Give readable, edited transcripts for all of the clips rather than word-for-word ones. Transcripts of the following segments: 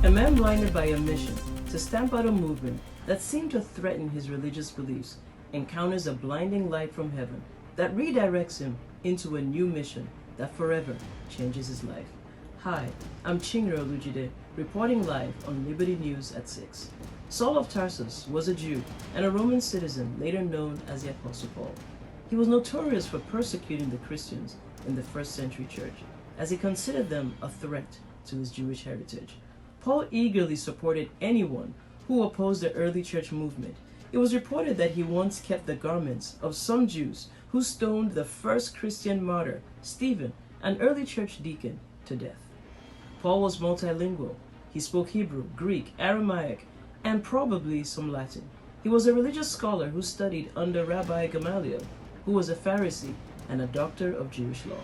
A man blinded by a mission to stamp out a movement that seemed to threaten his religious beliefs encounters a blinding light from heaven that redirects him into a new mission that forever changes his life. Hi, I'm Chingra Olujide, reporting live on Liberty News at 6. Saul of Tarsus was a Jew and a Roman citizen later known as the Apostle Paul. He was notorious for persecuting the Christians in the first century church, as he considered them a threat to his Jewish heritage. Paul eagerly supported anyone who opposed the early church movement. It was reported that he once kept the garments of some Jews who stoned the first Christian martyr, Stephen, an early church deacon, to death. Paul was multilingual. He spoke Hebrew, Greek, Aramaic, and probably some Latin. He was a religious scholar who studied under Rabbi Gamaliel, who was a Pharisee and a doctor of Jewish law.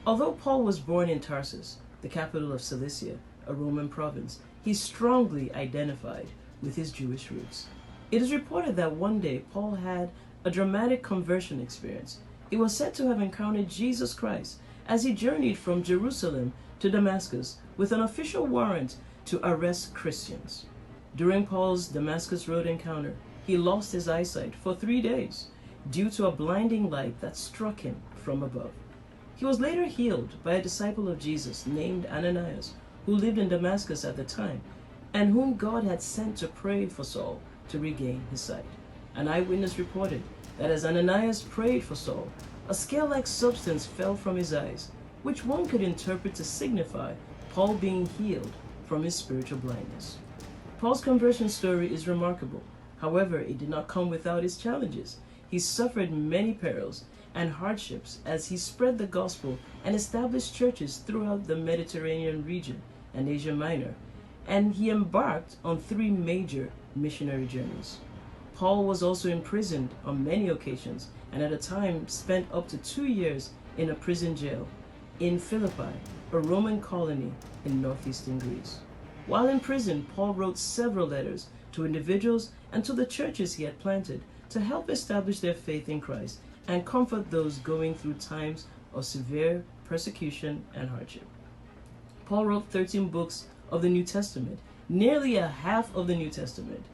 Although Paul was born in Tarsus, the capital of Cilicia, a Roman province, he strongly identified with his Jewish roots. It is reported that one day Paul had a dramatic conversion experience. He was said to have encountered Jesus Christ as he journeyed from Jerusalem to Damascus with an official warrant to arrest Christians. During Paul's Damascus Road encounter, he lost his eyesight for 3 days due to a blinding light that struck him from above. He was later healed by a disciple of Jesus named Ananias, who lived in Damascus at the time, and whom God had sent to pray for Saul to regain his sight. An eyewitness reported that as Ananias prayed for Saul, a scale-like substance fell from his eyes, which one could interpret to signify Paul being healed from his spiritual blindness. Paul's conversion story is remarkable. However, it did not come without its challenges. He suffered many perils and hardships as he spread the gospel and established churches throughout the Mediterranean region and Asia Minor, and he embarked on 3 major missionary journeys. Paul was also imprisoned on many occasions and at a time spent up to 2 years in a prison jail in Philippi, a Roman colony in northeastern Greece. While in prison, Paul wrote several letters to individuals and to the churches he had planted to help establish their faith in Christ and comfort those going through times of severe persecution and hardship. Paul wrote 13 books of the New Testament, nearly a half of the New Testament.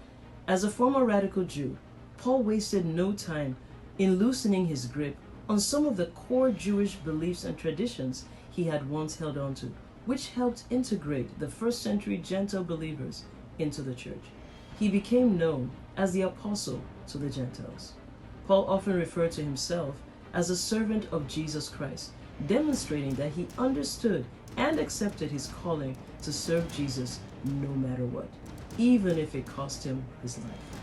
As a former radical Jew, Paul wasted no time in loosening his grip on some of the core Jewish beliefs and traditions he had once held on to, which helped integrate the first century Gentile believers into the church. He became known as the Apostle to the Gentiles. Paul often referred to himself as a servant of Jesus Christ, demonstrating that he understood and accepted his calling to serve Jesus no matter what, even if it cost him his life.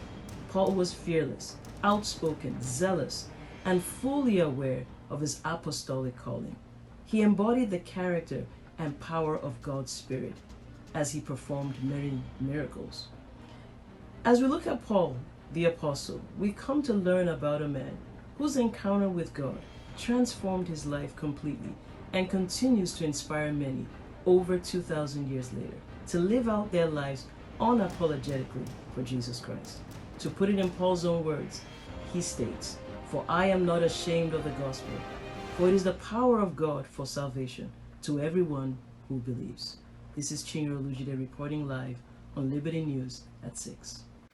Paul was fearless, outspoken, zealous, and fully aware of his apostolic calling. He embodied the character and power of God's Spirit as he performed many miracles. As we look at Paul, the apostle, we come to learn about a man whose encounter with God transformed his life completely and continues to inspire many over 2,000 years later to live out their lives unapologetically for Jesus Christ. To put it in Paul's own words, he states, "For I am not ashamed of the gospel, for it is the power of God for salvation to everyone who believes." This is Chingra Olujide reporting live on Liberty News at 6.